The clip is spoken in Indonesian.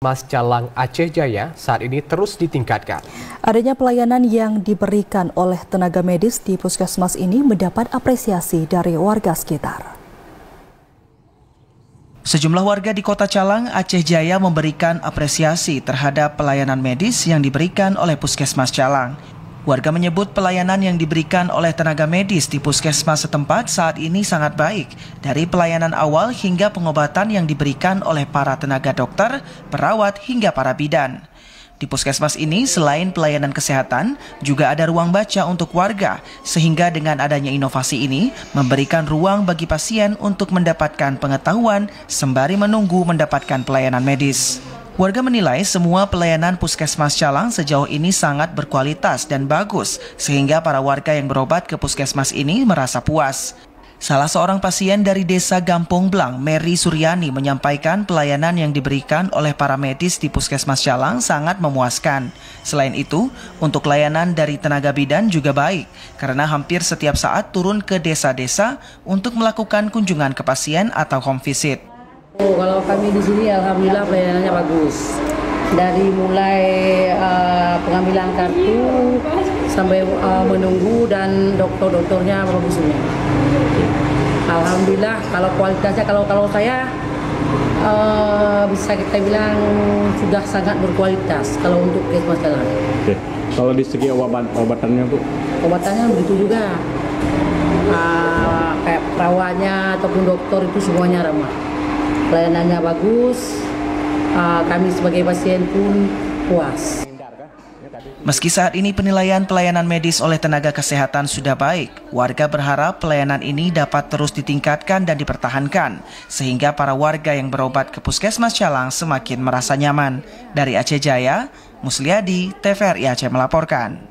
Mas Calang Aceh Jaya saat ini terus ditingkatkan. Adanya pelayanan yang diberikan oleh tenaga medis di puskesmas ini mendapat apresiasi dari warga sekitar. Sejumlah warga di Kota Calang, Aceh Jaya memberikan apresiasi terhadap pelayanan medis yang diberikan oleh Puskesmas Calang. Warga menyebut pelayanan yang diberikan oleh tenaga medis di puskesmas setempat saat ini sangat baik, dari pelayanan awal hingga pengobatan yang diberikan oleh para tenaga dokter, perawat, hingga para bidan. Di puskesmas ini, selain pelayanan kesehatan, juga ada ruang baca untuk warga, sehingga dengan adanya inovasi ini, memberikan ruang bagi pasien untuk mendapatkan pengetahuan sembari menunggu mendapatkan pelayanan medis. Warga menilai semua pelayanan Puskesmas Calang sejauh ini sangat berkualitas dan bagus, sehingga para warga yang berobat ke puskesmas ini merasa puas. Salah seorang pasien dari desa Gampong Blang, Mary Suryani, menyampaikan pelayanan yang diberikan oleh para medis di Puskesmas Calang sangat memuaskan. Selain itu, untuk layanan dari tenaga bidan juga baik, karena hampir setiap saat turun ke desa-desa untuk melakukan kunjungan ke pasien atau home visit. Kalau kami di sini alhamdulillah pelayanannya bagus. Dari mulai pengambilan kartu sampai menunggu dan dokter-dokternya bagus semua. Alhamdulillah kalau kualitasnya kalau saya bisa kita bilang sudah sangat berkualitas kalau untuk Puskesmas Calang. Oke. Kalau di segi obatannya Bu? Obatannya begitu juga. Kayak perawatnya ataupun dokter itu semuanya ramah. Pelayanannya bagus, kami sebagai pasien pun puas. Meski saat ini penilaian pelayanan medis oleh tenaga kesehatan sudah baik, warga berharap pelayanan ini dapat terus ditingkatkan dan dipertahankan, sehingga para warga yang berobat ke Puskesmas Calang semakin merasa nyaman. Dari Aceh Jaya, Musliadi, TVRI Aceh melaporkan.